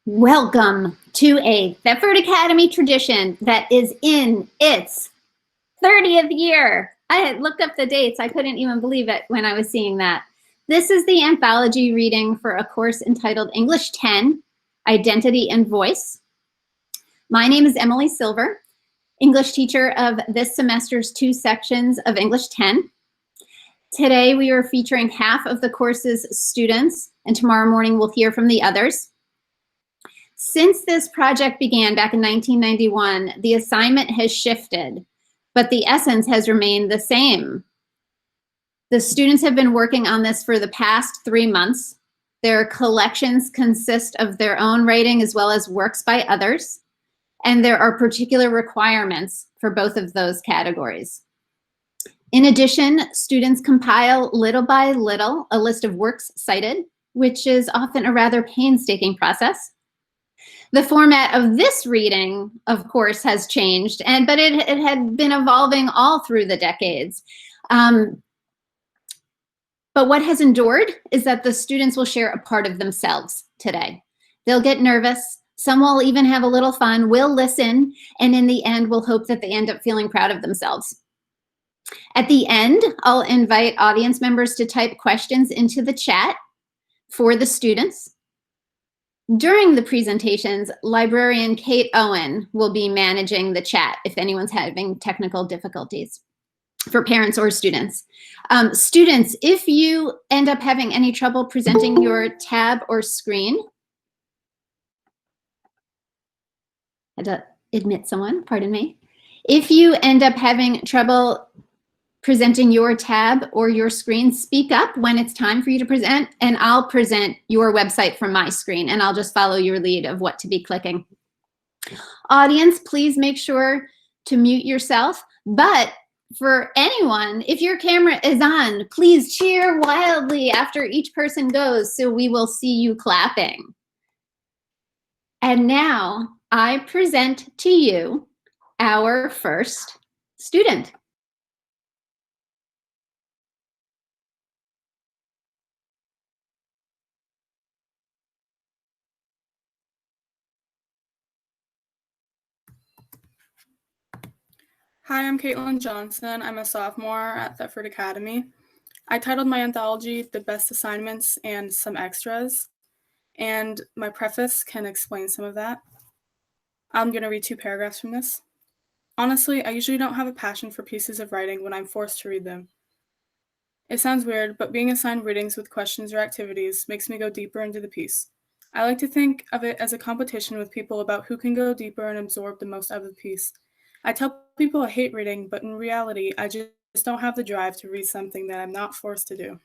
Welcome to a Thetford Academy tradition that is in its 30th year. I had looked up the dates. I couldn't even believe it when I was seeing that. This is the anthology reading for a course entitled English 10, Identity and Voice. My name is Emily Silver, English teacher of this semester's 2 sections of English 10. Today we are featuring half of the course's students, and tomorrow morning we'll hear from the others. Since this project began back in 1991, the assignment has shifted, but the essence has remained the same. The students have been working on this for the past 3 months. Their collections consist of their own writing as well as works by others, and there are particular requirements for both of those categories. In addition, students compile little by little a list of works cited, which is often a rather painstaking process. The format of this reading, of course, has changed, but it had been evolving all through the decades. But what has endured is that the students will share a part of themselves today. They'll get nervous. Some will even have a little fun. We'll listen, and in the end, we'll hope that they end up feeling proud of themselves. At the end, I'll invite audience members to type questions into the chat for the students. During the presentations, librarian Kate Owen will be managing the chat if anyone's having technical difficulties for parents or students. Students, if you end up having any trouble presenting your tab or screen, I had to admit someone, pardon me. If you end up having trouble presenting your tab or your screen, speak up when it's time for you to present, and I'll present your website from my screen, and I'll just follow your lead of what to be clicking. Audience, please make sure to mute yourself, but for anyone, if your camera is on, please cheer wildly after each person goes so we will see you clapping. And now I present to you our first student. Hi, I'm Caitlin Johnson. I'm a sophomore at Thetford Academy. I titled my anthology The Best Assignments and Some Extras, and my preface can explain some of that. I'm going to read 2 paragraphs from this. Honestly, I usually don't have a passion for pieces of writing when I'm forced to read them. It sounds weird, but being assigned readings with questions or activities makes me go deeper into the piece. I like to think of it as a competition with people about who can go deeper and absorb the most out of the piece. I tell people I hate reading, but in reality, I just don't have the drive to read something that I'm not forced to do.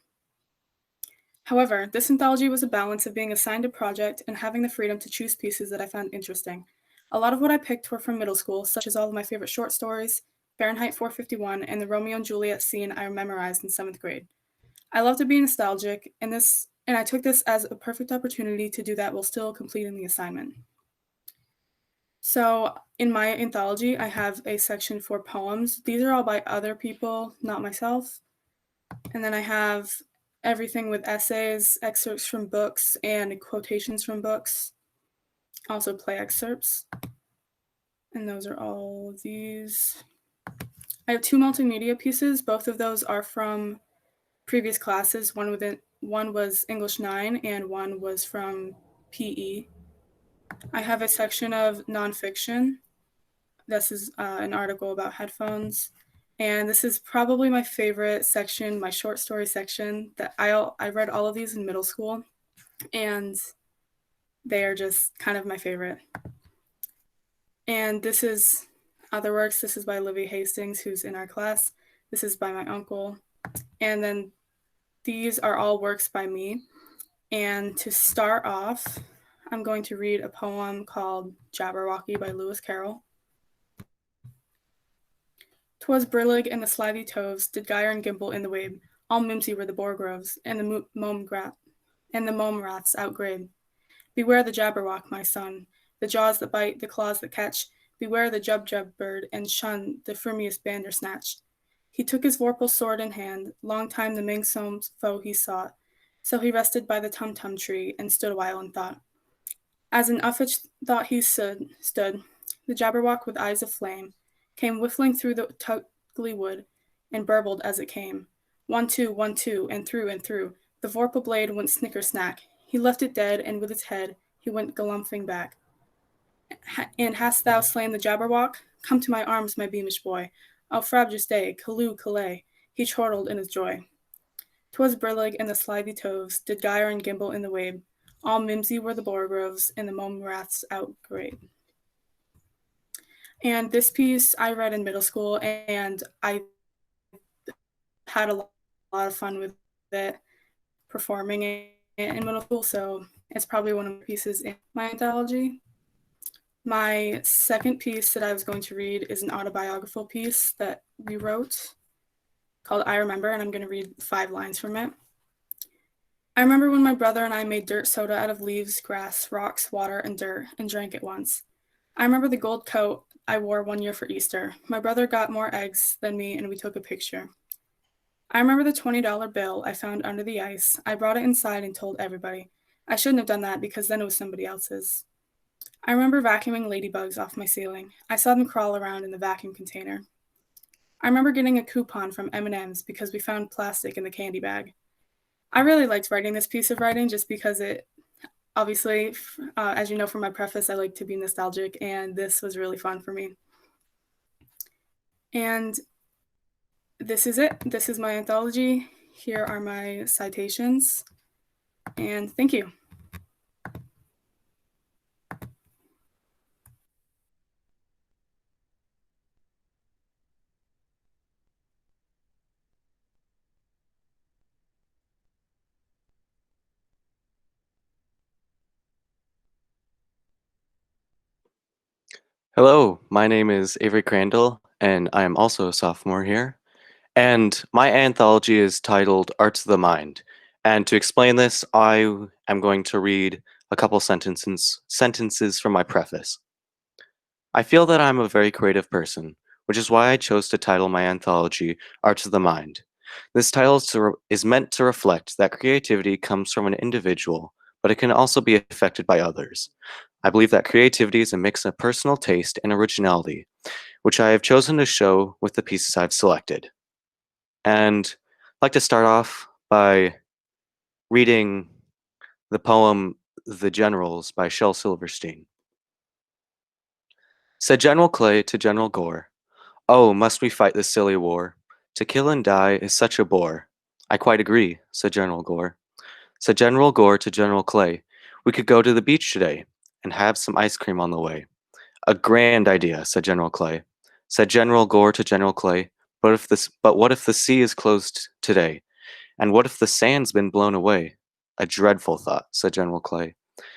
However, this anthology was a balance of being assigned a project and having the freedom to choose pieces that I found interesting. A lot of what I picked were from middle school, such as all of my favorite short stories, Fahrenheit 451, and the Romeo and Juliet scene I memorized in 7th grade. I love to be nostalgic, and I took this as a perfect opportunity to do that while still completing the assignment. So in my anthology, I have a section for poems. These are all by other people, not myself. And then I have everything with essays, excerpts from books, and quotations from books. Also play excerpts. And those are all of these. I have 2 multimedia pieces. Both of those are from previous classes. One was English 9 and one was from PE. I have a section of nonfiction. This is an article about headphones. And this is probably my favorite section, my short story section. That I read all of these in middle school, and they are just kind of my favorite. And this is other works. This is by Olivia Hastings, who's in our class. This is by my uncle. And then these are all works by me. And to start off, I'm going to read a poem called Jabberwocky by Lewis Carroll. 'Twas brillig and the slithy toves did gyre and gimble in the wabe. All mimsy were the boar groves, and the mome raths outgrabe. Beware the jabberwock, my son, the jaws that bite, the claws that catch. Beware the jub bird, and shun the frumious bandersnatch. He took his vorpal sword in hand, long time the mingsome's foe he sought. So he rested by the tum-tum tree, and stood awhile in thought. As an Uffich thought he stood, the Jabberwock with eyes of flame came whiffling through the tugly wood, and burbled as it came. 1, 2, and through. The Vorpal blade went snicker-snack. He left it dead, and with its head he went galumphing back. And hast thou slain the Jabberwock? Come to my arms, my beamish boy. I'll frab just day, calloo, callay. He chortled in his joy. 'Twas Brillig and the slithy toves did gyre and gimble in the wabe. All mimsy were the borogoves, and the mome raths outgrabe. And this piece I read in middle school, and I had a lot of fun with it, performing it in middle school, so it's probably one of the pieces in my anthology. My second piece that I was going to read is an autobiographical piece that we wrote called I Remember, and I'm going to read 5 lines from it. I remember when my brother and I made dirt soda out of leaves, grass, rocks, water, and dirt, and drank it once. I remember the gold coat I wore one year for Easter. My brother got more eggs than me, and we took a picture. I remember the $20 bill I found under the ice. I brought it inside and told everybody. I shouldn't have done that because then it was somebody else's. I remember vacuuming ladybugs off my ceiling. I saw them crawl around in the vacuum container. I remember getting a coupon from M&M's because we found plastic in the candy bag. I really liked writing this piece of writing just because it, obviously, as you know from my preface, I like to be nostalgic, and this was really fun for me. And this is it. This is my anthology. Here are my citations, and thank you. Hello, my name is Avery Crandall, and I am also a sophomore here. And my anthology is titled Arts of the Mind. And to explain this, I am going to read a couple sentences from my preface. I feel that I'm a very creative person, which is why I chose to title my anthology Arts of the Mind. This title is meant to reflect that creativity comes from an individual, but it can also be affected by others. I believe that creativity is a mix of personal taste and originality, which I have chosen to show with the pieces I've selected. And I'd like to start off by reading the poem The Generals by Shel Silverstein. Said General Clay to General Gore, "Oh, must we fight this silly war? To kill and die is such a bore." "I quite agree," said General Gore. Said General Gore to General Clay, "We could go to the beach today and have some ice cream on the way." "A grand idea," said General Clay. Said General Gore to General Clay, but what if the sea is closed today? And what if the sand's been blown away?" "A dreadful thought," said General Clay.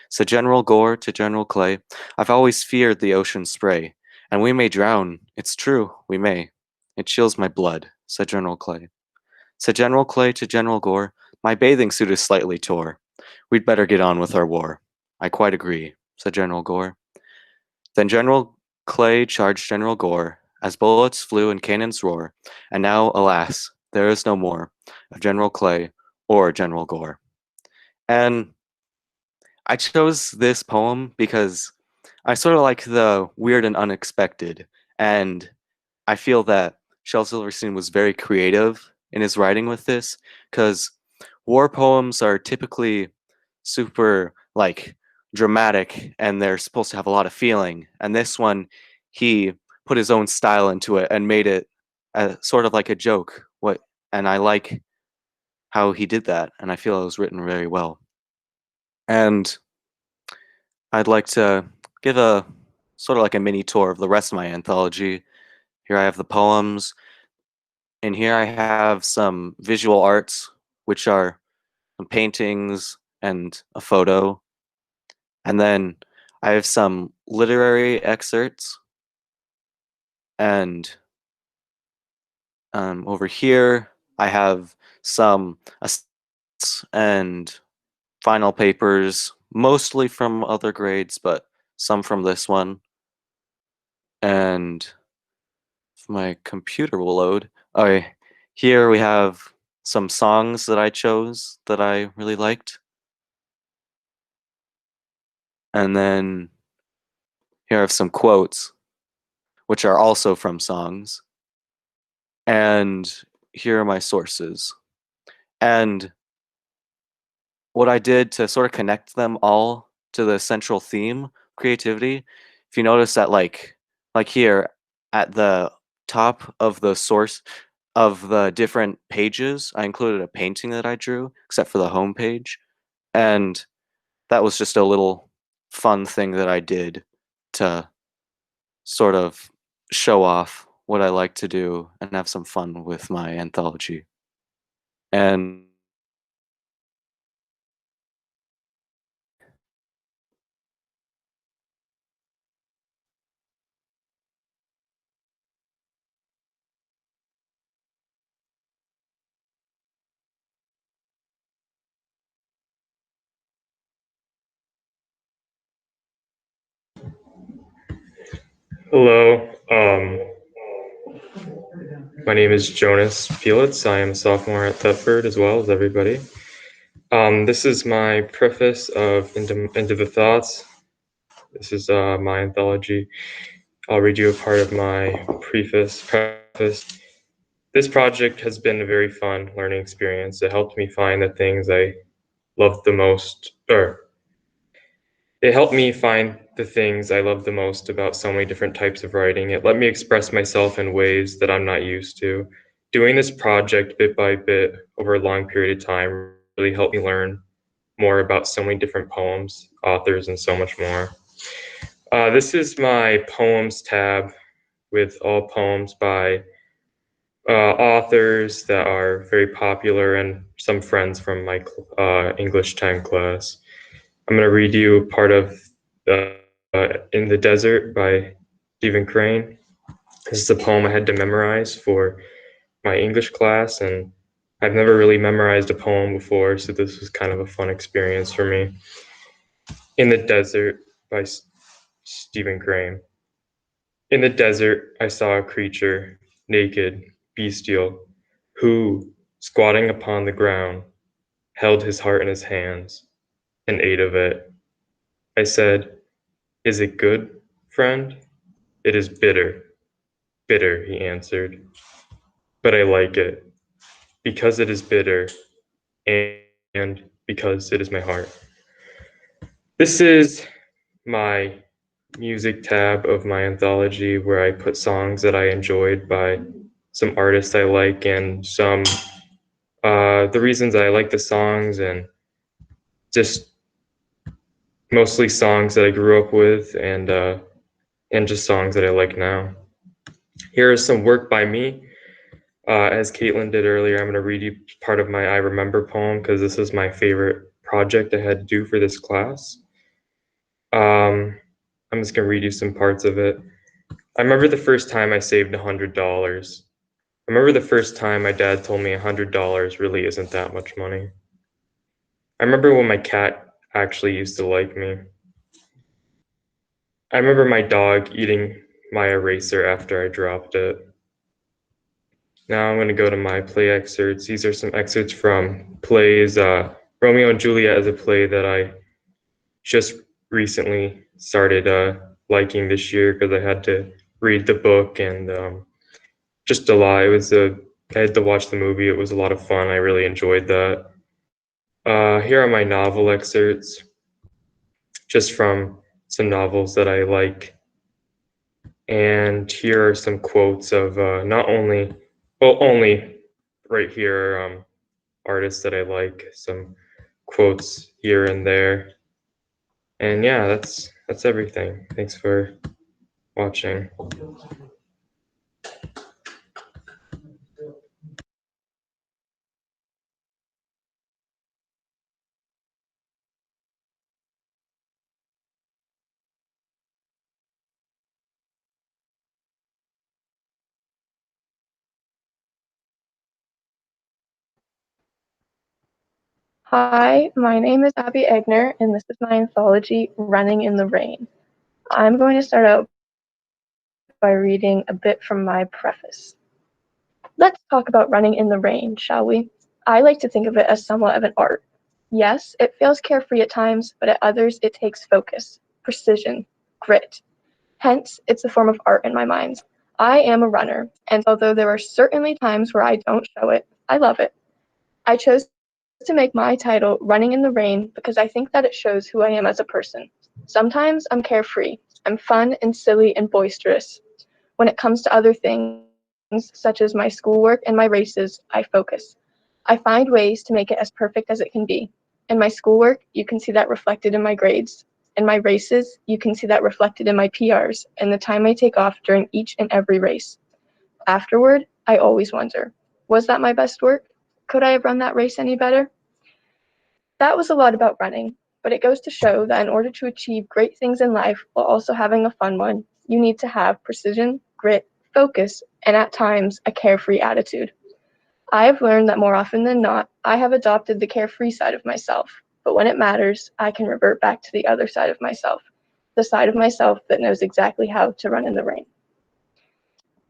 Said General Gore to General Clay, "I've always feared the ocean spray, and we may drown. It's true, we may." "It chills my blood," said General Clay. Said General Clay to General Gore, "My bathing suit is slightly tore. We'd better get on with our war." "I quite agree," said General Gore. Then General Clay charged General Gore, as bullets flew and cannons roar, and now, alas, there is no more of General Clay or General Gore. And I chose this poem because I sort of like the weird and unexpected, and I feel that Shel Silverstein was very creative in his writing with this, because war poems are typically super like dramatic and they're supposed to have a lot of feeling. And this one, he put his own style into it and made it sort of like a joke. And I like how he did that, and I feel it was written very well. And I'd like to give a sort of like a mini tour of the rest of my anthology. Here I have the poems, and here I have some visual arts, which are some paintings and a photo. And then I have some literary excerpts. And over here, I have some assignments and final papers, mostly from other grades, but some from this one. And if my computer will load. Okay, here we have some songs that I chose that I really liked. And then here I have some quotes, which are also from songs. And here are my sources. And what I did to sort of connect them all to the central theme, creativity, if you notice that like here at the top of the source of the different pages, I included a painting that I drew, except for the home page. And that was just a little fun thing that I did to sort of show off what I like to do and have some fun with my anthology. And Hello, my name is Jonas Felix. I am a sophomore at Thetford as well as everybody. This is my preface of Into the Thoughts. This is my anthology. I'll read you a part of my preface. This project has been a very fun learning experience. It helped me find the things I loved the most, or it helped me find the things I love the most about so many different types of writing. It let me express myself in ways that I'm not used to. Doing this project bit by bit over a long period of time really helped me learn more about so many different poems, authors, and so much more. This is my poems tab with all poems by authors that are very popular and some friends from my English 10 class. I'm going to read you part of In the Desert by Stephen Crane. This is a poem I had to memorize for my English class, and I've never really memorized a poem before, so this was kind of a fun experience for me. In the Desert by Stephen Crane. In the desert, I saw a creature, naked, bestial, who, squatting upon the ground, held his heart in his hands and ate of it. I said, "Is it good, friend?" "It is bitter, bitter," he answered. "But I like it, because it is bitter, and because it is my heart." This is my music tab of my anthology where I put songs that I enjoyed by some artists I like and some the reasons I like the songs and just mostly songs that I grew up with and just songs that I like now. Here is some work by me. As Caitlin did earlier, I'm going to read you part of my I Remember poem because this is my favorite project I had to do for this class. I'm just going to read you some parts of it. I remember the first time I saved $100. I remember the first time my dad told me $100 really isn't that much money. I remember when my cat actually used to like me. I remember my dog eating my eraser after I dropped it. Now I'm going to go to my play excerpts. These are some excerpts from plays. Romeo and Juliet is a play that I just recently started liking this year because I had to read the book and just a lot. I had to watch the movie. It was a lot of fun. I really enjoyed that. Here are my novel excerpts, just from some novels that I like. And here are some quotes of only right here are artists that I like, some quotes here and there. And yeah, that's everything. Thanks for watching. Hi, my name is Abby Egner, and this is my anthology, Running in the Rain. I'm going to start out by reading a bit from my preface. Let's talk about running in the rain, shall we? I like to think of it as somewhat of an art. Yes, it feels carefree at times, but at others it takes focus. precision, grit. Hence, it's a form of art in my mind. I am a runner, and although there are certainly times where I don't show it, I love it. I chose to make my title Running in the Rain because I think that it shows who I am as a person. Sometimes I'm carefree. I'm fun and silly and boisterous. When it comes to other things, such as my schoolwork and my races, I focus. I find ways to make it as perfect as it can be. In my schoolwork, you can see that reflected in my grades. In my races, you can see that reflected in my PRs and the time I take off during each and every race. Afterward, I always wonder, was that my best work? Could I have run that race any better? That was a lot about running, but it goes to show that in order to achieve great things in life while also having a fun one, you need to have precision, grit, focus, and at times a carefree attitude. I have learned that more often than not, I have adopted the carefree side of myself, but when it matters, I can revert back to the other side of myself, the side of myself that knows exactly how to run in the rain.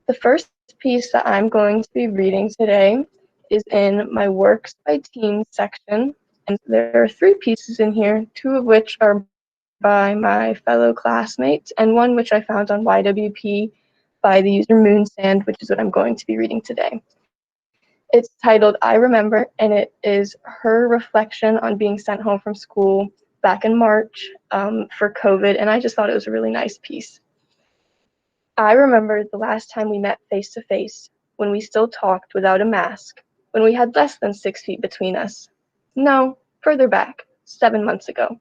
The first piece that I'm going to be reading today is in my Works by Teams section, and there are 3 pieces in here, 2 of which are by my fellow classmates, and one which I found on YWP by the user Moonsand, which is what I'm going to be reading today. It's titled I Remember, and it is her reflection on being sent home from school back in March for COVID, and I just thought it was a really nice piece. I remember the last time we met face to face, when we still talked without a mask, when we had less than 6 feet between us. No, further back, 7 months ago.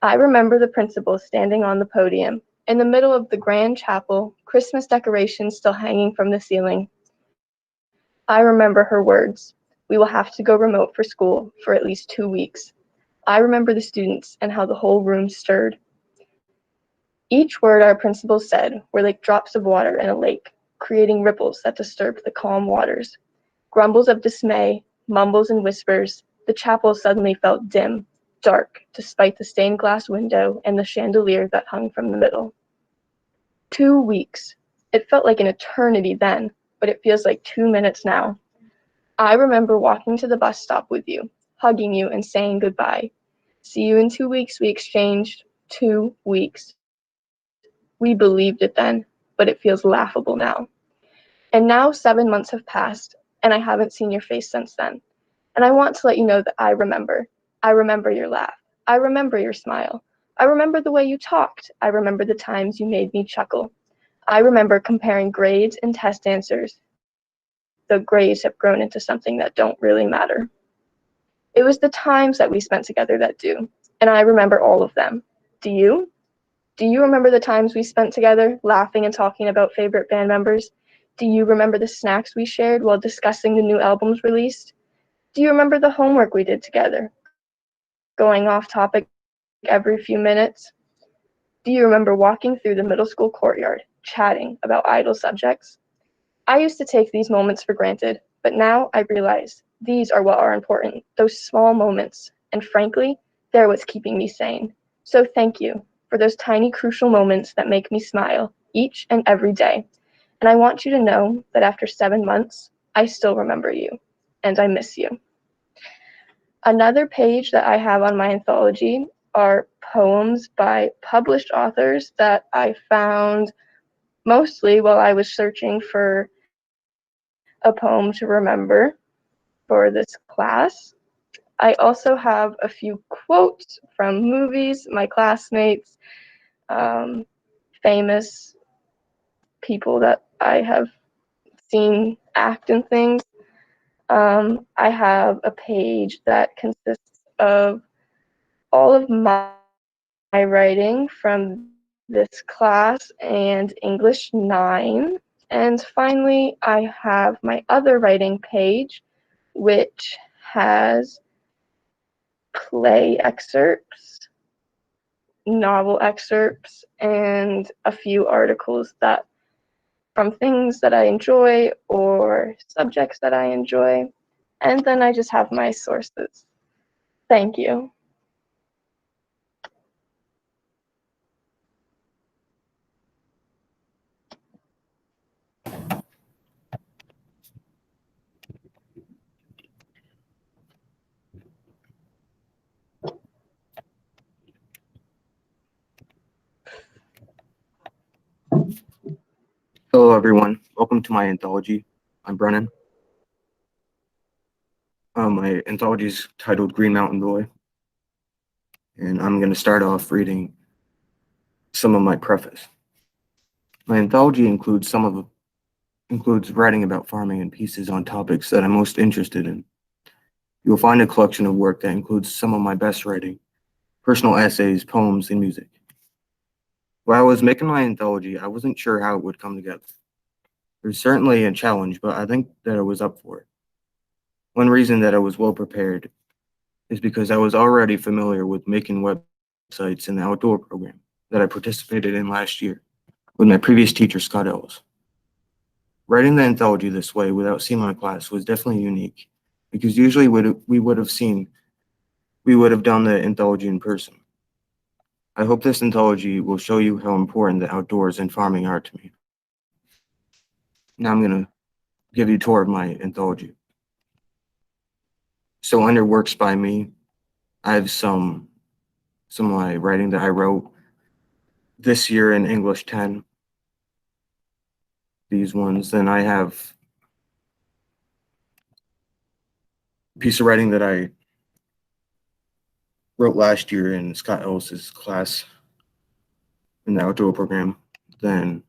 I remember the principal standing on the podium, in the middle of the grand chapel, Christmas decorations still hanging from the ceiling. I remember her words, "We will have to go remote for school for at least 2 weeks." I remember the students and how the whole room stirred. Each word our principal said were like drops of water in a lake, creating ripples that disturbed the calm waters. Grumbles of dismay, mumbles and whispers, the chapel suddenly felt dim, dark, despite the stained glass window and the chandelier that hung from the middle. 2 weeks. It felt like an eternity then, but it feels like 2 minutes now. I remember walking to the bus stop with you, hugging you and saying goodbye. See you in 2 weeks, we exchanged. 2 weeks. We believed it then, but it feels laughable now. And now 7 months have passed, and I haven't seen your face since then. And I want to let you know that I remember. I remember your laugh. I remember your smile. I remember the way you talked. I remember the times you made me chuckle. I remember comparing grades and test answers, though grades have grown into something that don't really matter. It was the times that we spent together that do, and I remember all of them. Do you? Do you remember the times we spent together, laughing and talking about favorite band members? Do you remember the snacks we shared while discussing the new albums released? Do you remember the homework we did together, going off topic every few minutes? Do you remember walking through the middle school courtyard, chatting about idle subjects? I used to take these moments for granted, but now I realize these are what are important, those small moments, and frankly, they're what's keeping me sane. So thank you for those tiny crucial moments that make me smile each and every day. And I want you to know that after 7 months, I still remember you, and I miss you. Another page that I have on my anthology are poems by published authors that I found mostly while I was searching for a poem to remember for this class. I also have a few quotes from movies, my classmates, famous people that I have seen act in things. I have a page that consists of all of my writing from this class and English 9. And finally, I have my other writing page, which has play excerpts, novel excerpts, and a few articles that from things that I enjoy or subjects that I enjoy. And then I just have my sources. Thank you. Hello, everyone. Welcome to my anthology. I'm Brennan. My anthology is titled Green Mountain Boy, and I'm going to start off reading some of my preface. My anthology includes writing about farming and pieces on topics that I'm most interested in. You will find a collection of work that includes some of my best writing, personal essays, poems, and music. While I was making my anthology, I wasn't sure how it would come together. It was certainly a challenge, but I think that I was up for it. One reason that I was well prepared is because I was already familiar with making websites in the outdoor program that I participated in last year with my previous teacher, Scott Ellis. Writing the anthology this way without seeing my class was definitely unique because usually we would have done the anthology in person. I hope this anthology will show you how important the outdoors and farming are to me. Now I'm going to give you a tour of my anthology. So under works by me, I have some of my writing that I wrote this year in English 10. These ones. Then I have a piece of writing that I wrote last year in Scott Ellis's class in the outdoor program. Then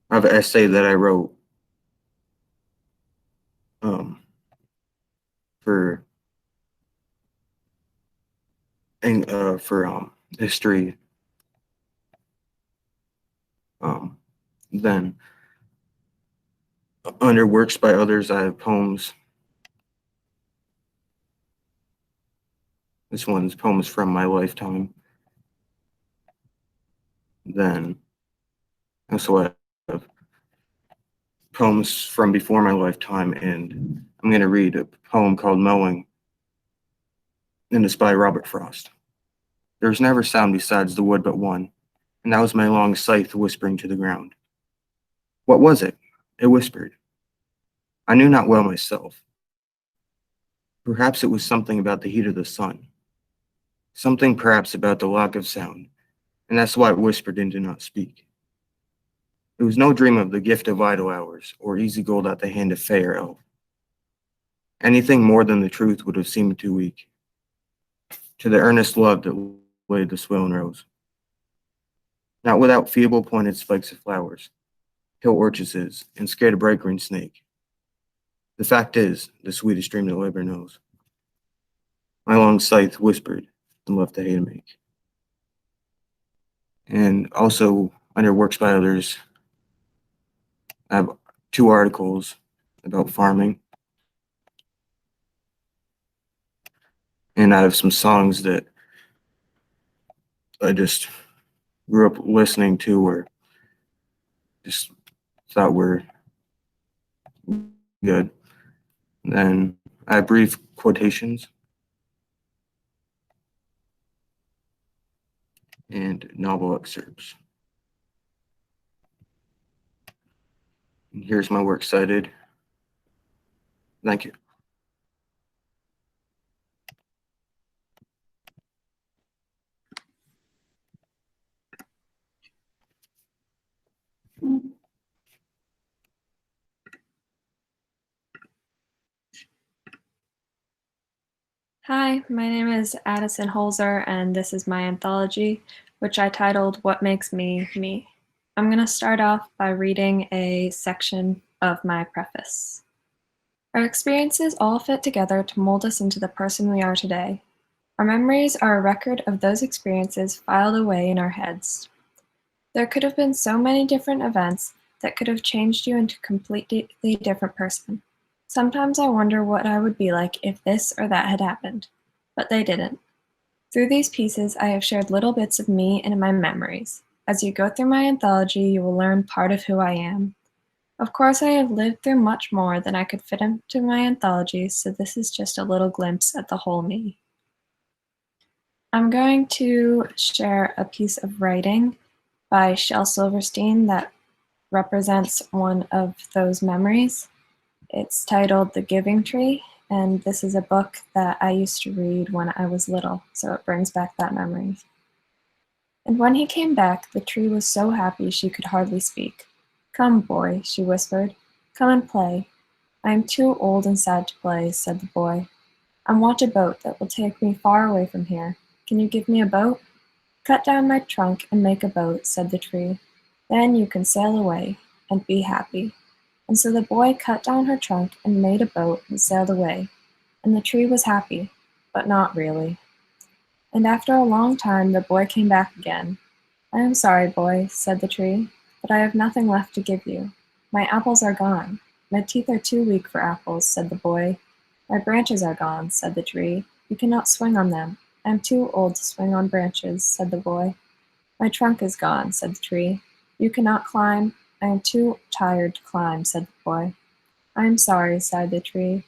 I have an essay that I wrote for history. Then under works by others, I have poems. This one's poems from my lifetime. Then I also have poems from before my lifetime, and I'm going to read a poem called Mowing, and it's by Robert Frost. There's never sound besides the wood but one, and that was my long scythe whispering to the ground. What was it? It whispered. I knew not well myself. Perhaps it was something about the heat of the sun, something perhaps about the lack of sound, and that's why it whispered and did not speak. It was no dream of the gift of idle hours, or easy gold at the hand of fay or elf. Anything more than the truth would have seemed too weak to the earnest love that laid the swelling rose. Not without feeble pointed spikes of flowers, hill orchises, and scared a bright green snake. The fact is, the sweetest dream that labor knows. My long scythe whispered and left the hay to make. And also, under works by others, I have 2 articles about farming. And I have some songs that I just grew up listening to or just thought were good. Then I have brief quotations and novel excerpts. And here's my works cited. Thank you. Hi, my name is Addison Holzer, and this is my anthology, which I titled What Makes Me, Me. I'm going to start off by reading a section of my preface. Our experiences all fit together to mold us into the person we are today. Our memories are a record of those experiences filed away in our heads. There could have been so many different events that could have changed you into a completely different person. Sometimes I wonder what I would be like if this or that had happened, but they didn't. Through these pieces, I have shared little bits of me and my memories. As you go through my anthology, you will learn part of who I am. Of course, I have lived through much more than I could fit into my anthology, so this is just a little glimpse at the whole me. I'm going to share a piece of writing by Shel Silverstein that represents one of those memories. It's titled The Giving Tree, and this is a book that I used to read when I was little, so it brings back that memory. And when he came back, the tree was so happy she could hardly speak. Come, boy, she whispered. Come and play. I am too old and sad to play, said the boy. I want a boat that will take me far away from here. Can you give me a boat? Cut down my trunk and make a boat, said the tree. Then you can sail away and be happy. And so the boy cut down her trunk and made a boat and sailed away. And the tree was happy, but not really. And after a long time, the boy came back again. I am sorry, boy, said the tree, but I have nothing left to give you. My apples are gone. My teeth are too weak for apples, said the boy. My branches are gone, said the tree. You cannot swing on them. I am too old to swing on branches, said the boy. My trunk is gone, said the tree. You cannot climb. I am too tired to climb, said the boy. I am sorry, sighed the tree.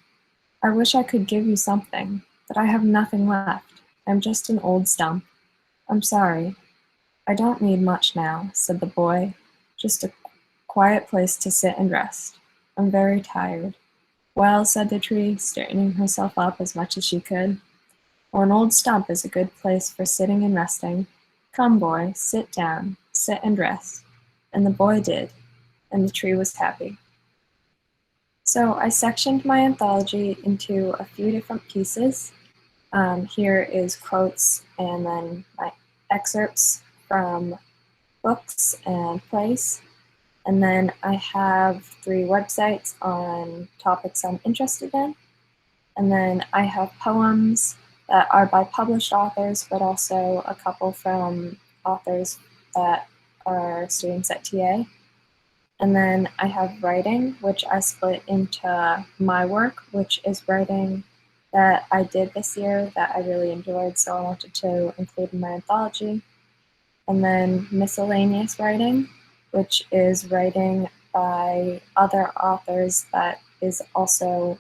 I wish I could give you something, but I have nothing left. I'm just an old stump. I'm sorry. I don't need much now, said the boy. Just a quiet place to sit and rest. I'm very tired. Well, said the tree, straightening herself up as much as she could. Well, an old stump is a good place for sitting and resting. Come, boy, sit down, sit and rest. And the boy did, and the tree was happy. So I sectioned my anthology into a few different pieces. Here is quotes and then my excerpts from books and plays. And then I have 3 websites on topics I'm interested in. And then I have poems that are by published authors, but also a couple from authors that are students at TA. And then I have writing, which I split into my work, which is writing that I did this year that I really enjoyed, so I wanted to include in my anthology. And then miscellaneous writing, which is writing by other authors that also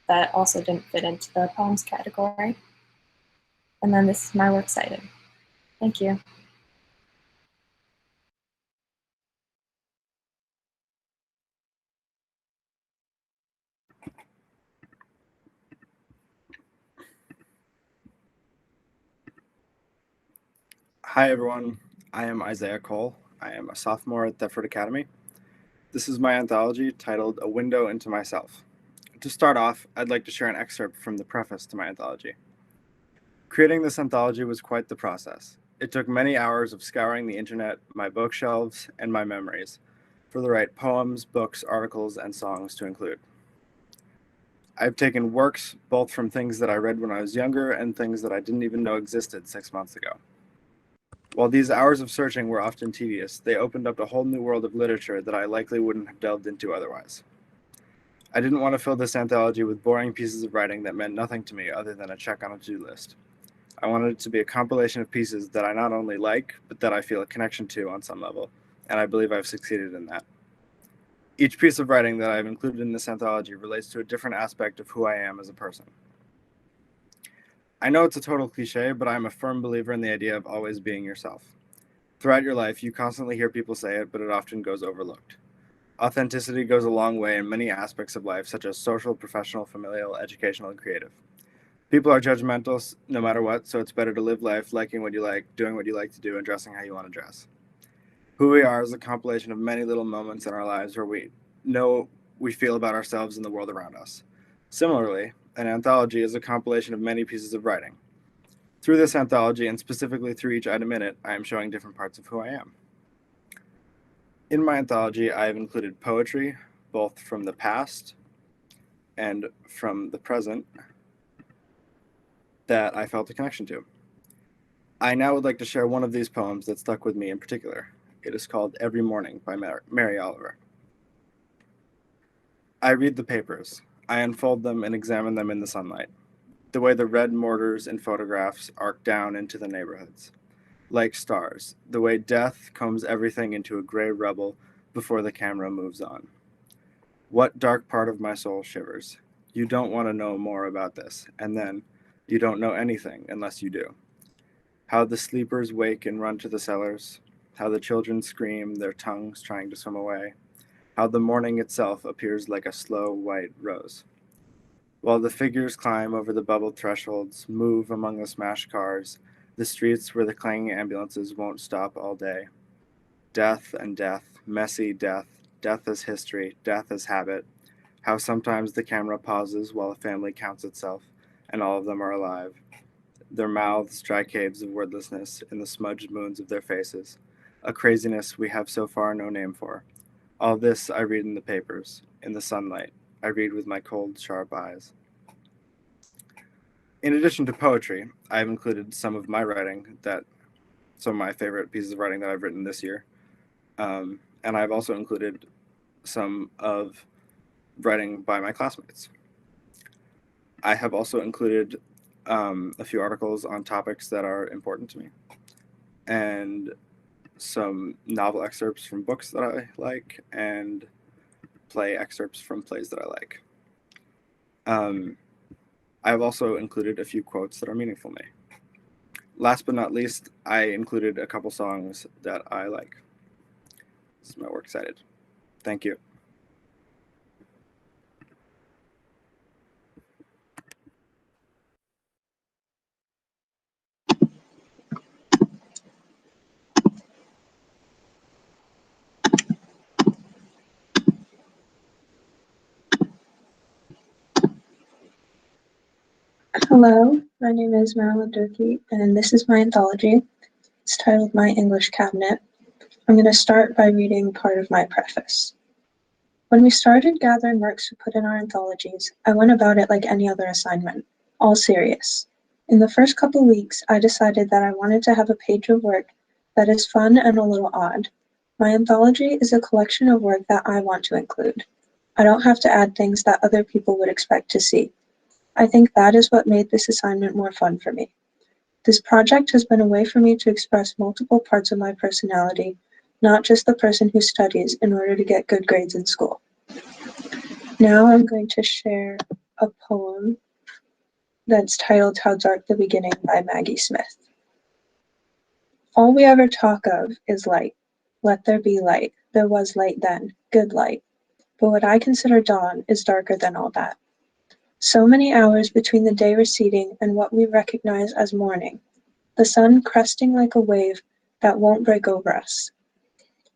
didn't fit into the poems category. And then this is my works cited. Thank you. Hi everyone, I am Isaiah Cole. I am a sophomore at Thetford Academy. This is my anthology titled A Window into Myself. To start off, I'd like to share an excerpt from the preface to my anthology. Creating this anthology was quite the process. It took many hours of scouring the internet, my bookshelves, and my memories for the right poems, books, articles, and songs to include. I've taken works both from things that I read when I was younger and things that I didn't even know existed 6 months ago. While these hours of searching were often tedious, they opened up a whole new world of literature that I likely wouldn't have delved into otherwise. I didn't want to fill this anthology with boring pieces of writing that meant nothing to me other than a check on a to-do list. I wanted it to be a compilation of pieces that I not only like, but that I feel a connection to on some level, and I believe I've succeeded in that. Each piece of writing that I've included in this anthology relates to a different aspect of who I am as a person. I know it's a total cliche, but I'm a firm believer in the idea of always being yourself. Throughout your life, you constantly hear people say it, but it often goes overlooked. Authenticity goes a long way in many aspects of life, such as social, professional, familial, educational, and creative. People are judgmental no matter what, so it's better to live life liking what you like, doing what you like to do, and dressing how you want to dress. Who we are is a compilation of many little moments in our lives where we know we feel about ourselves and the world around us. Similarly, an anthology is a compilation of many pieces of writing. Through this anthology, and specifically through each item in it, I am showing different parts of who I am. In my anthology, I have included poetry, both from the past and from the present, that I felt a connection to. I now would like to share one of these poems that stuck with me in particular. It is called Every Morning by Mary Oliver. I read the papers. I unfold them and examine them in the sunlight. The way the red mortars in photographs arc down into the neighborhoods. Like stars, the way death combs everything into a gray rubble before the camera moves on. What dark part of my soul shivers? You don't want to know more about this, and then you don't know anything unless you do. How the sleepers wake and run to the cellars, how the children scream, their tongues trying to swim away, how the morning itself appears like a slow white rose. While the figures climb over the bubbled thresholds, move among the smashed cars, the streets where the clanging ambulances won't stop all day. Death and death, messy death, death as history, death as habit, how sometimes the camera pauses while a family counts itself, and all of them are alive. Their mouths dry caves of wordlessness in the smudged moons of their faces, a craziness we have so far no name for. All this I read in the papers, in the sunlight. I read with my cold, sharp eyes. In addition to poetry, I have included some of my favorite pieces of writing that I've written this year. And I've also included some of writing by my classmates. I have also included a few articles on topics that are important to me, and some novel excerpts from books that I like, and play excerpts from plays that I like. I've also included a few quotes that are meaningful to me. Last but not least, I included a couple songs that I like. This is my works cited. Thank you. Hello, my name is Marilyn Durkee, and this is my anthology. It's titled My English Cabinet. I'm going to start by reading part of my preface. When we started gathering works to put in our anthologies, I went about it like any other assignment, all serious. In the first couple weeks, I decided that I wanted to have a page of work that is fun and a little odd. My anthology is a collection of work that I want to include. I don't have to add things that other people would expect to see. I think that is what made this assignment more fun for me. This project has been a way for me to express multiple parts of my personality, not just the person who studies in order to get good grades in school. Now I'm going to share a poem that's titled How Dark the Beginning by Maggie Smith. All we ever talk of is light. Let there be light. There was light then, good light. But what I consider dawn is darker than all that. So many hours between the day receding and what we recognize as morning, the sun cresting like a wave that won't break over us,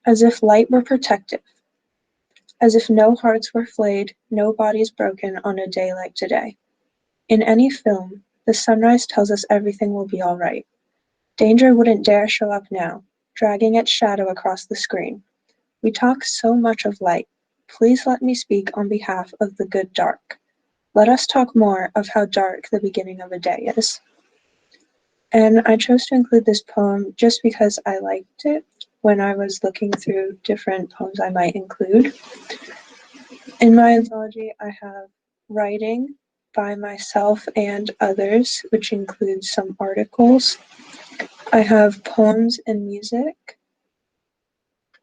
as if light were protective, as if no hearts were flayed, no bodies broken on a day like today. In any film, the sunrise tells us everything will be all right. Danger wouldn't dare show up now, dragging its shadow across the screen. We talk so much of light. Please let me speak on behalf of the good dark. Let us talk more of how dark the beginning of a day is. And I chose to include this poem just because I liked it when I was looking through different poems I might include. In my anthology, I have writing by myself and others, which includes some articles. I have poems and music.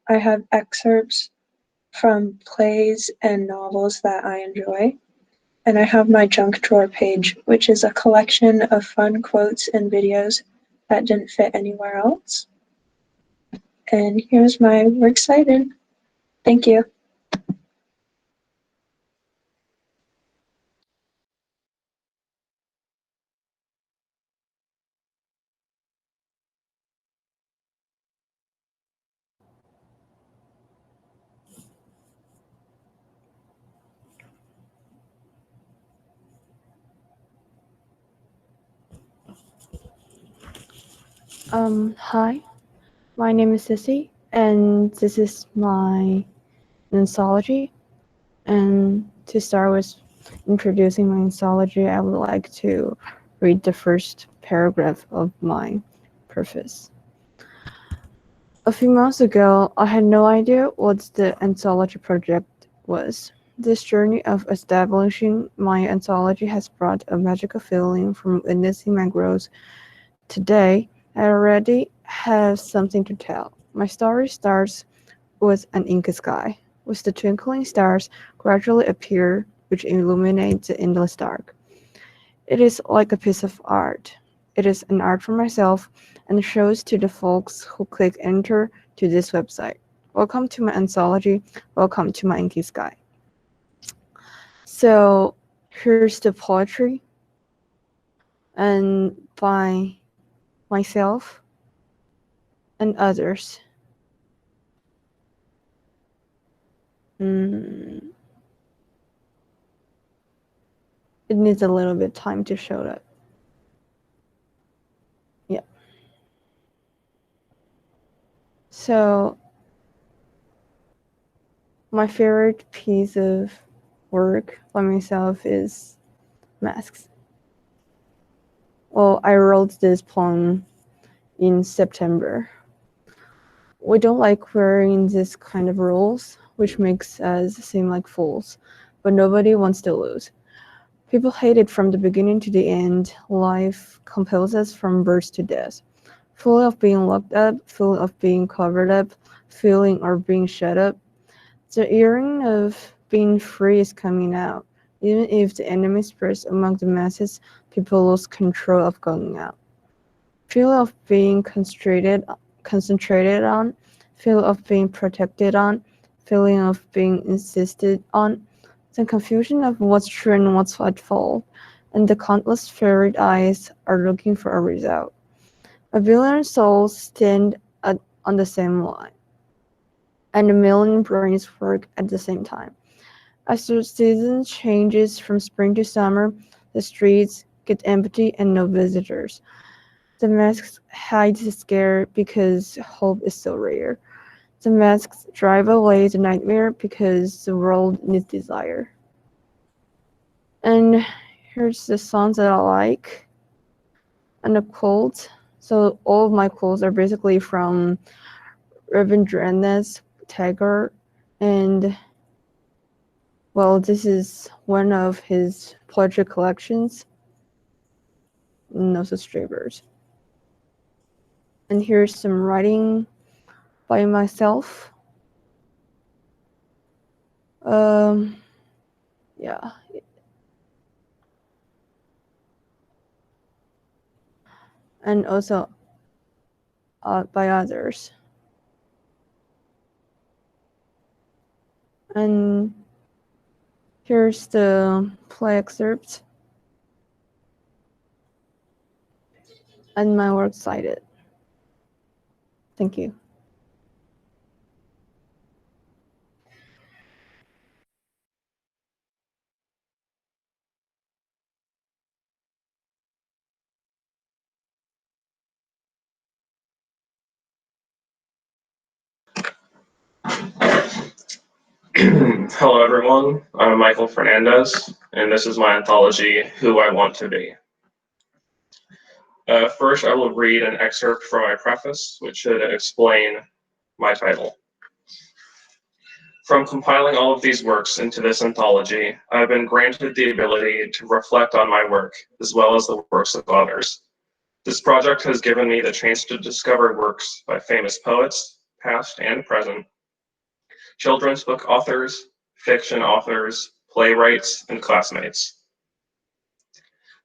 I have excerpts from plays and novels that I enjoy. And I have my junk drawer page, which is a collection of fun quotes and videos that didn't fit anywhere else. And here's my works cited. Thank you. Hi, my name is Sissy, and this is my anthology. And to start with introducing my anthology, I would like to read the first paragraph of my preface. A few months ago, I had no idea what the anthology project was. This journey of establishing my anthology has brought a magical feeling from witnessing my growth. Today, I already have something to tell. My story starts with an inky sky, with the twinkling stars gradually appear, which illuminate the endless dark. It is like a piece of art. It is an art for myself and shows to the folks who click enter to this website. Welcome to my anthology. Welcome to my inky sky. So here's the poetry, and by myself and others. It needs a little bit time to show up. Yeah. So my favorite piece of work by myself is masks. Well, I wrote this poem in September. We don't like wearing this kind of rules, which makes us seem like fools, but nobody wants to lose. People hate it from the beginning to the end. Life compels us from birth to death. Full of being locked up, full of being covered up, feeling or being shut up. The yearning of being free is coming out. Even if the enemy spreads among the masses, people lose control of going out. Feel of being concentrated on, feel of being protected on, feeling of being insisted on, the confusion of what's true and what's false, and the countless ferret eyes are looking for a result. A billion souls stand on the same line, and a million brains work at the same time. As the season changes from spring to summer, the streets get empty and no visitors. The masks hide the scare because hope is so rare. The masks drive away the nightmare because the world needs desire. And here's the songs that I like and the quotes. So all of my quotes are basically from Rabindranath Tagore, and well, this is one of his poetry collections, No Subscribers. And here's some writing by myself. Yeah. And also by others. And here's the play excerpt and my works cited. Thank you. Hello, everyone. I'm Michael Fernandez, and this is my anthology, Who I Want to Be. First, I will read an excerpt from my preface, which should explain my title. From compiling all of these works into this anthology, I've been granted the ability to reflect on my work, as well as the works of others. This project has given me the chance to discover works by famous poets, past and present, children's book authors, fiction authors, playwrights, and classmates.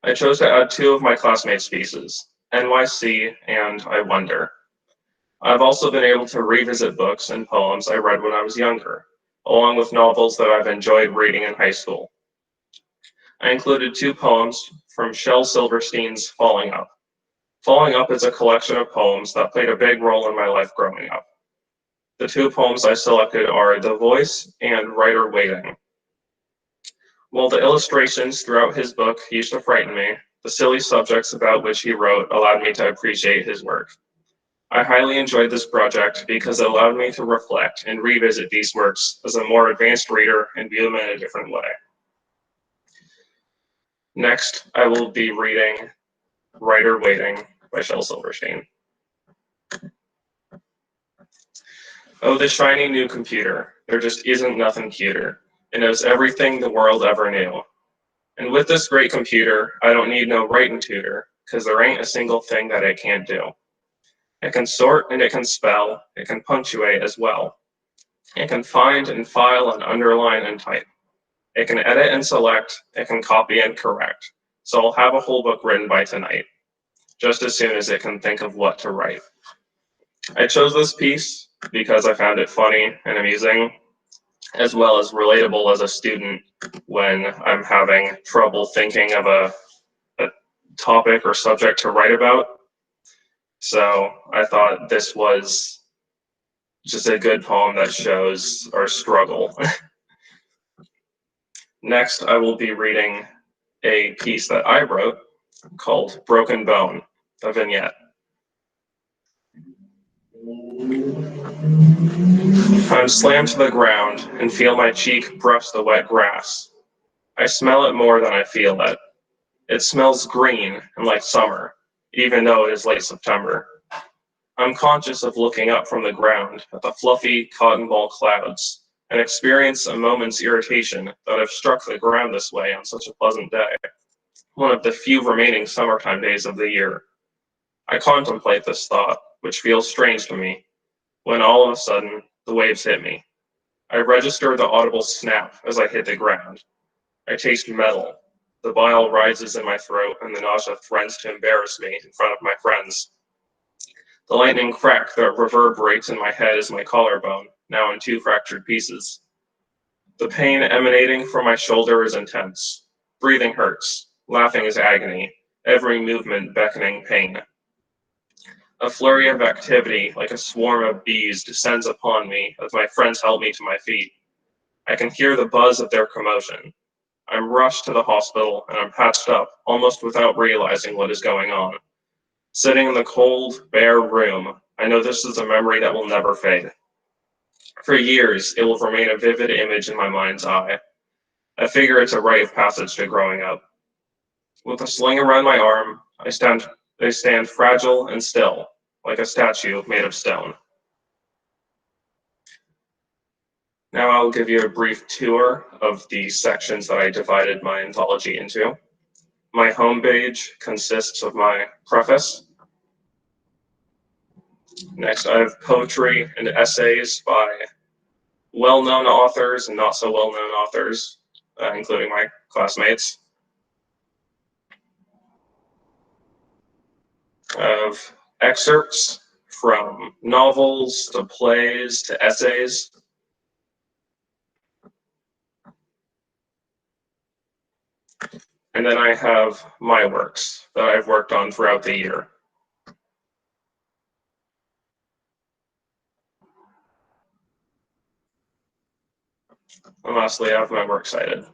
I chose to add two of my classmates' pieces, NYC and I Wonder. I've also been able to revisit books and poems I read when I was younger, along with novels that I've enjoyed reading in high school. I included two poems from Shel Silverstein's Falling Up. Falling Up is a collection of poems that played a big role in my life growing up. The two poems I selected are The Voice and Writer Waiting. While the illustrations throughout his book used to frighten me, the silly subjects about which he wrote allowed me to appreciate his work. I highly enjoyed this project because it allowed me to reflect and revisit these works as a more advanced reader and view them in a different way. Next, I will be reading Writer Waiting by Shel Silverstein. Oh, the shiny new computer. There just isn't nothing cuter. It knows everything the world ever knew. And with this great computer, I don't need no writing tutor, because there ain't a single thing that it can't do. It can sort and it can spell, it can punctuate as well. It can find and file and underline and type. It can edit and select, it can copy and correct. So I'll have a whole book written by tonight, just as soon as it can think of what to write. I chose this piece because I found it funny and amusing, as well as relatable as a student when I'm having trouble thinking of a topic or subject to write about. So I thought this was just a good poem that shows our struggle. Next, I will be reading a piece that I wrote called Broken Bone, a vignette. I'm slammed to the ground and feel my cheek brush the wet grass. I smell it more than I feel it. It smells green and like summer, even though it is late September. I'm conscious of looking up from the ground at the fluffy cotton ball clouds and experience a moment's irritation that I've struck the ground this way on such a pleasant day, one of the few remaining summertime days of the year. I contemplate this thought, which feels strange to me, when all of a sudden the waves hit me. I register the audible snap as I hit the ground. I taste metal. The bile rises in my throat and the nausea threatens to embarrass me in front of my friends. The lightning crack that reverberates in my head is my collarbone, now in 2 fractured pieces. The pain emanating from my shoulder is intense. Breathing hurts. Laughing is agony. Every movement beckoning pain. A flurry of activity, like a swarm of bees, descends upon me as my friends help me to my feet. I can hear the buzz of their commotion. I'm rushed to the hospital and I'm patched up, almost without realizing what is going on. Sitting in the cold, bare room, I know this is a memory that will never fade. For years, it will remain a vivid image in my mind's eye. I figure it's a rite of passage to growing up. With a sling around my arm, I stand fragile and still, like a statue made of stone. Now I'll give you a brief tour of the sections that I divided my anthology into. My homepage consists of my preface. Next, I have poetry and essays by well-known authors and not so well-known authors, including my classmates. I have excerpts from novels to plays to essays. And then I have my works that I've worked on throughout the year. And lastly, I have my works cited.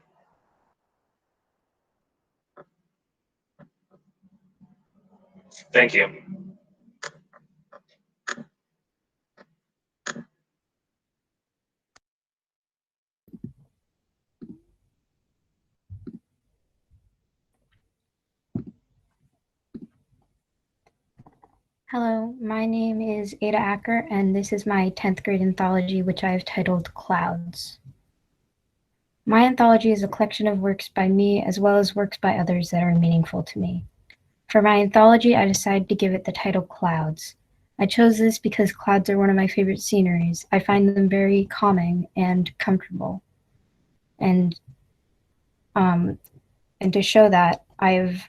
Thank you. Hello, my name is Ada Acker, and this is my 10th grade anthology, which I have titled Clouds. My anthology is a collection of works by me, as well as works by others that are meaningful to me. For my anthology, I decided to give it the title Clouds. I chose this because clouds are one of my favorite sceneries. I find them very calming and comfortable. And to show that, I've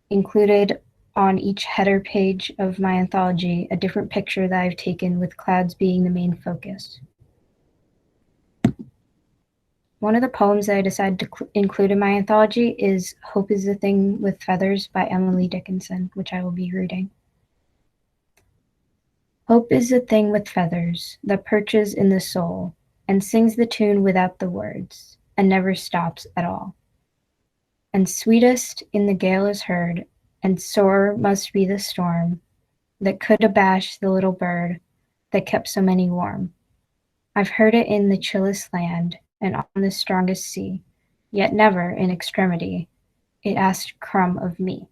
included on each header page of my anthology a different picture that I've taken with clouds being the main focus. One of the poems that I decided to include in my anthology is Hope is a Thing with Feathers by Emily Dickinson, which I will be reading. Hope is a thing with feathers that perches in the soul and sings the tune without the words and never stops at all. And sweetest in the gale is heard, and sore must be the storm that could abash the little bird that kept so many warm. I've heard it in the chillest land and on the strongest sea, yet never in extremity it asked crumb of me.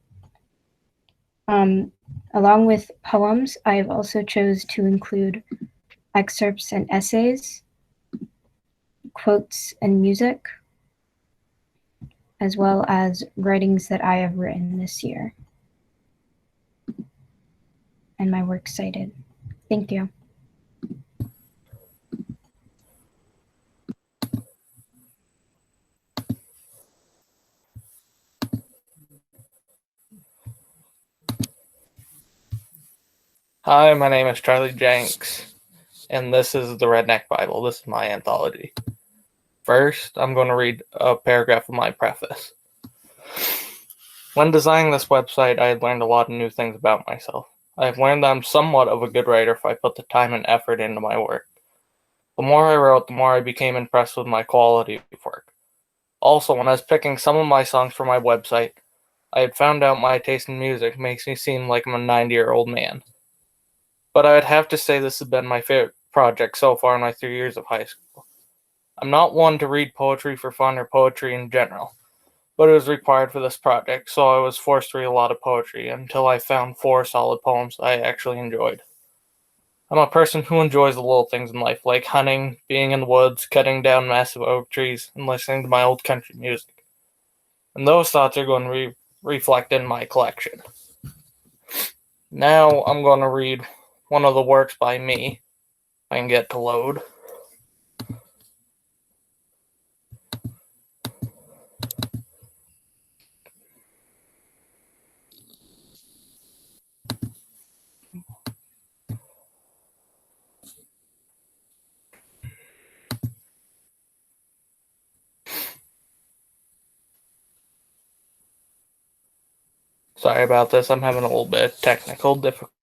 Along with poems, I have also chose to include excerpts and essays, quotes and music, as well as writings that I have written this year, and my works cited. Thank you. Hi, my name is Charlie Jenks, and this is the Redneck Bible. This is my anthology. First, I'm going to read a paragraph of my preface. When designing this website, I had learned a lot of new things about myself. I've learned that I'm somewhat of a good writer if I put the time and effort into my work. The more I wrote, the more I became impressed with my quality of work. Also, when I was picking some of my songs for my website, I had found out my taste in music makes me seem like I'm a 90-year-old man. But I would have to say this has been my favorite project so far in my 3 years of high school. I'm not one to read poetry for fun or poetry in general, but it was required for this project, so I was forced to read a lot of poetry until I found 4 solid poems I actually enjoyed. I'm a person who enjoys the little things in life, like hunting, being in the woods, cutting down massive oak trees, and listening to my old country music. And those thoughts are going to reflect in my collection. Now I'm going to read one of the works by me. I can get to load. Sorry about this, I'm having a little bit of technical difficulty.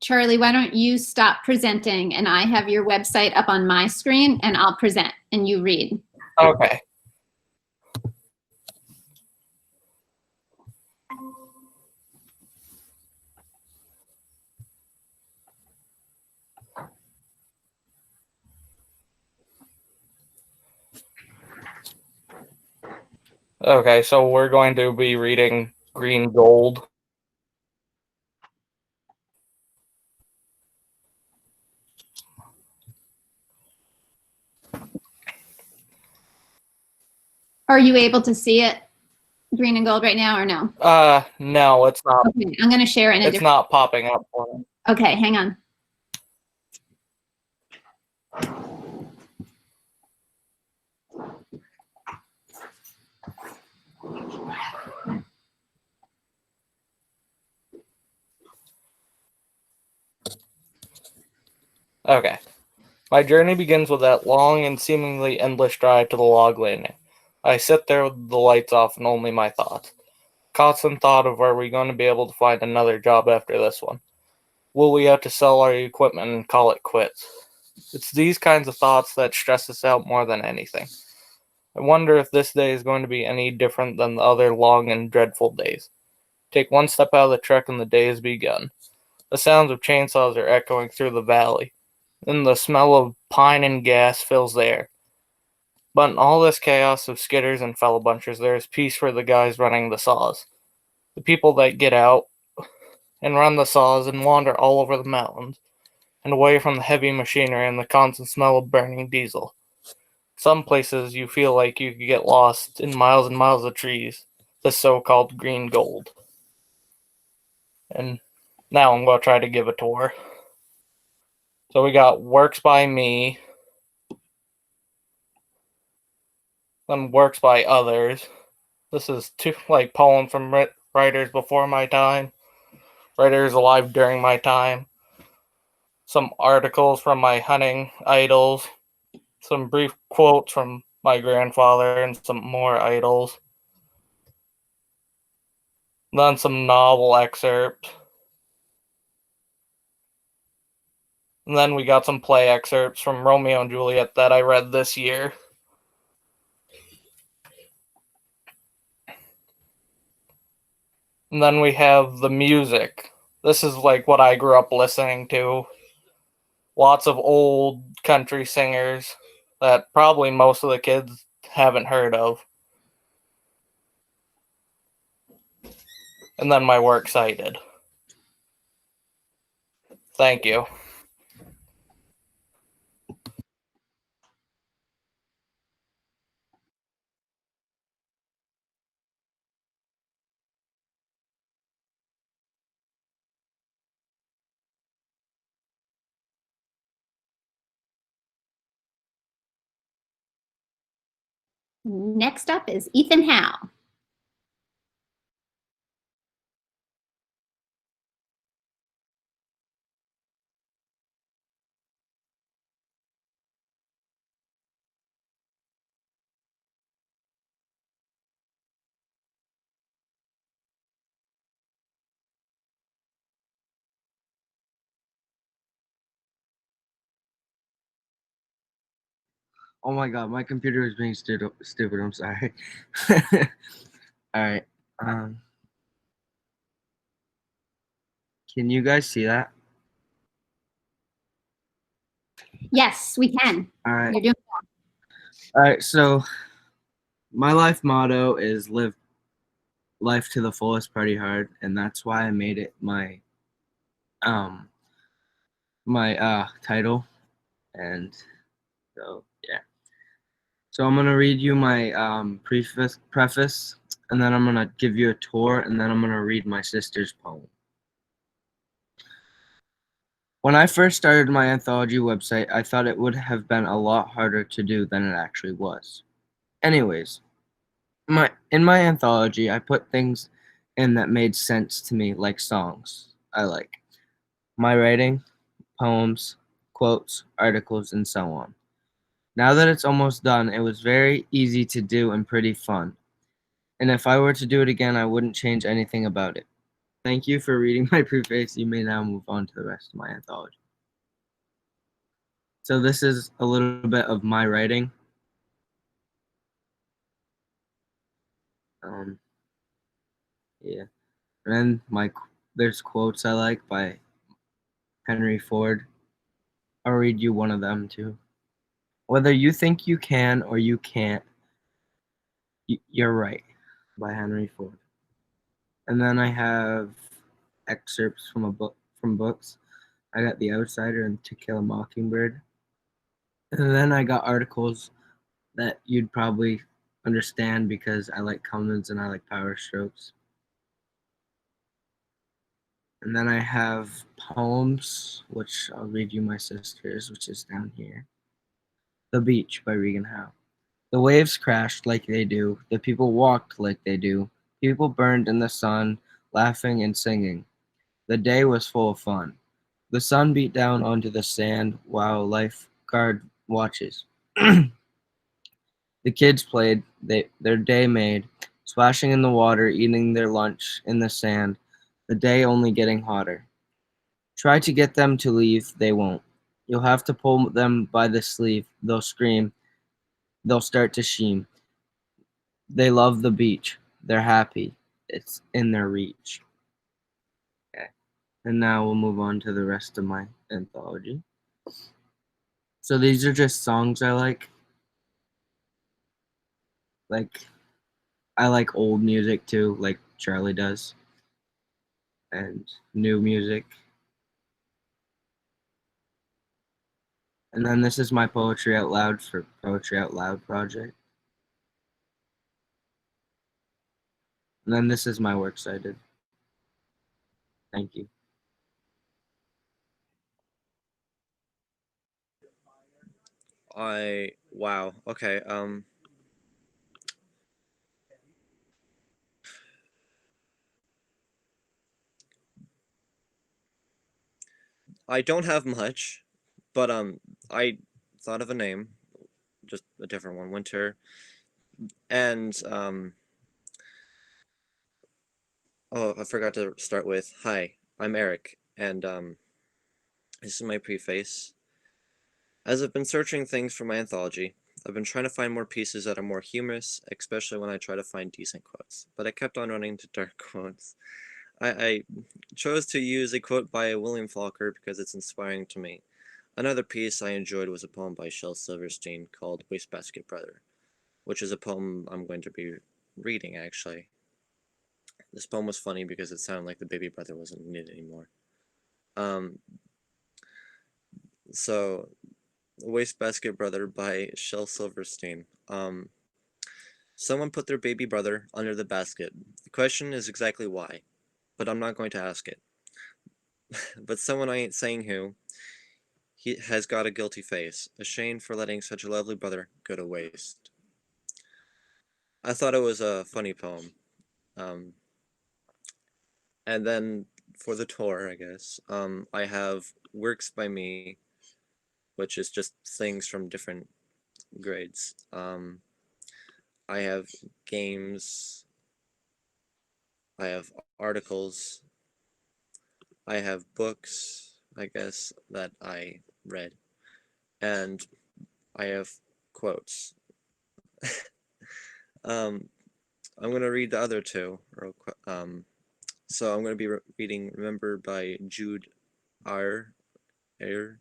Charlie, why don't you stop presenting and I have your website up on my screen and I'll present and you read. Okay. Okay, so we're going to be reading Green Gold. Are you able to see it, green and gold right now or no? No, it's not. Okay, I'm going to share in a It's different. not popping up for me. Okay, hang on. Okay. My journey begins with that long and seemingly endless drive to the log landing. I sit there with the lights off and only my thoughts. Constant thought of are we going to be able to find another job after this one? Will we have to sell our equipment and call it quits? It's these kinds of thoughts that stress us out more than anything. I wonder if this day is going to be any different than the other long and dreadful days. Take one step out of the truck and the day has begun. The sounds of chainsaws are echoing through the valley, and the smell of pine and gas fills the air. But in all this chaos of skidders and fellow bunchers, there is peace for the guys running the saws. The people that get out and run the saws and wander all over the mountains and away from the heavy machinery and the constant smell of burning diesel. Some places you feel like you could get lost in miles and miles of trees, the so-called green gold. And now I'm going to try to give a tour. So we got Works by Me, then Works by Others. This is two poems from writers before my time, writers alive during my time, some articles from my hunting idols, some brief quotes from my grandfather, and some more idols. Then some novel excerpts. And then we got some play excerpts from Romeo and Juliet that I read this year. And then we have the music. This is like what I grew up listening to. Lots of old country singers that probably most of the kids haven't heard of. And then my works cited. Thank you. Next up is Ethan Howe. Oh my god, my computer is being stupid. I'm sorry. All right. Can you guys see that? Yes, we can. All right. You're doing All right. So my life motto is live life to the fullest, party hard, and that's why I made it um my title. And so yeah. So I'm gonna read you my preface, and then I'm gonna give you a tour, and then I'm gonna read my sister's poem. When I first started my anthology website, I thought it would have been a lot harder to do than it actually was. Anyways, in my anthology, I put things in that made sense to me, like songs I like, my writing, poems, quotes, articles, and so on. Now that it's almost done, it was very easy to do and pretty fun. And if I were to do it again, I wouldn't change anything about it. Thank you for reading my preface. You may now move on to the rest of my anthology. So this is a little bit of my writing. Yeah. And then there's quotes I like by Henry Ford. I'll read you one of them too. Whether you think you can or you can't, you're right, by Henry Ford. And then I have excerpts from books. I got The Outsider and To Kill a Mockingbird. And then I got articles that you'd probably understand because I like Cummins and I like Power Strokes. And then I have poems, which I'll read you my sister's, which is down here. The Beach by Regan Howe. The waves crashed like they do. The people walked like they do. People burned in the sun, laughing and singing. The day was full of fun. The sun beat down onto the sand while lifeguard watches. The kids played, their day made, splashing in the water, eating their lunch in the sand, the day only getting hotter. Try to get them to leave, they won't. You'll have to pull them by the sleeve. They'll scream. They'll start to sheen. They love the beach. They're happy. It's in their reach. Okay. And now we'll move on to the rest of my anthology. So these are just songs I like. Like, I like old music too, like Charlie does, and new music. And then this is my Poetry Out Loud for Poetry Out Loud project. And then this is my works I did. Thank you. Wow. Okay. I don't have much, but I thought of a name, just a different one, Winter. And oh, I forgot to start with, hi, I'm Eric, and this is my preface. As I've been searching things for my anthology, I've been trying to find more pieces that are more humorous, especially when I try to find decent quotes, but I kept on running into dark quotes. I chose to use a quote by William Faulkner because it's inspiring to me. Another piece I enjoyed was a poem by Shel Silverstein called Wastebasket Brother, which is a poem I'm going to be reading, actually. This poem was funny because it sounded like the baby brother wasn't needed anymore. So, Wastebasket Brother by Shel Silverstein. Someone put their baby brother under the basket. The question is exactly why, but I'm not going to ask it. But someone I ain't saying who, he has got a guilty face, ashamed for letting such a lovely brother go to waste. I thought it was a funny poem. And then for the tour, I guess, I have Works by Me, which is just things from different grades. I have games, I have articles, I have books, I guess, that I read, and I have quotes. I'm going to read the other two real quick. So I'm going to be reading Remember by Jude R. Ayer.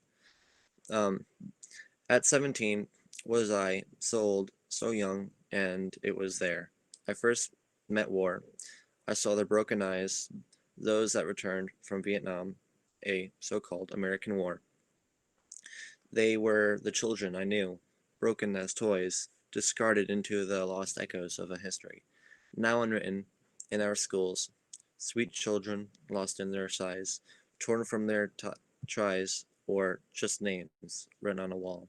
At 17 was I, so old, so young, and it was there. I first met war. I saw their broken eyes, those that returned from Vietnam, a so-called American war. They were the children I knew, broken as toys, discarded into the lost echoes of a history, now unwritten in our schools. Sweet children, lost in their size, torn from their tries, or just names written on a wall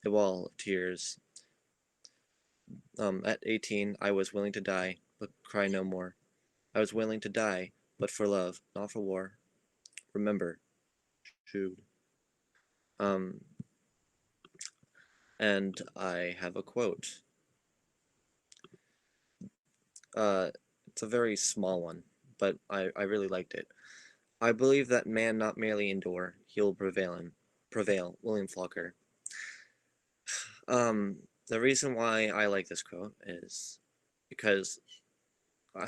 of tears. At 18, I was willing to die, but cry no more. I was willing to die, but for love, not for war. Remember, Jude. And I have a quote. It's a very small one, but I really liked it. I believe that man not merely endure, he will prevail. William Faulkner. The reason why I like this quote is because no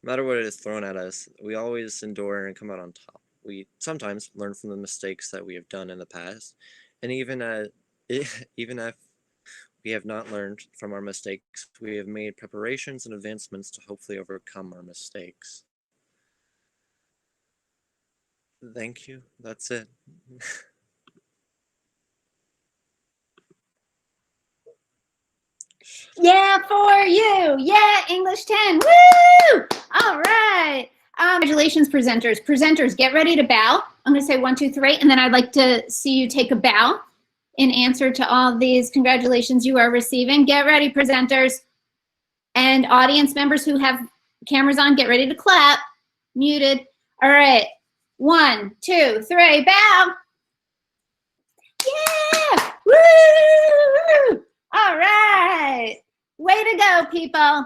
matter what is thrown at us, we always endure and come out on top. We sometimes learn from the mistakes that we have done in the past, and even if we have not learned from our mistakes, we have made preparations and advancements to hopefully overcome our mistakes. Thank you. That's it. Yeah, for you. Yeah, English 10. Woo! All right. Congratulations, presenters. Presenters, get ready to bow. I'm going to say 1, 2, 3, and then I'd like to see you take a bow in answer to all these congratulations you are receiving. Get ready, presenters. And audience members who have cameras on, get ready to clap. Muted. All right. 1, 2, 3, bow. Yeah! Woo! All right. Way to go, people.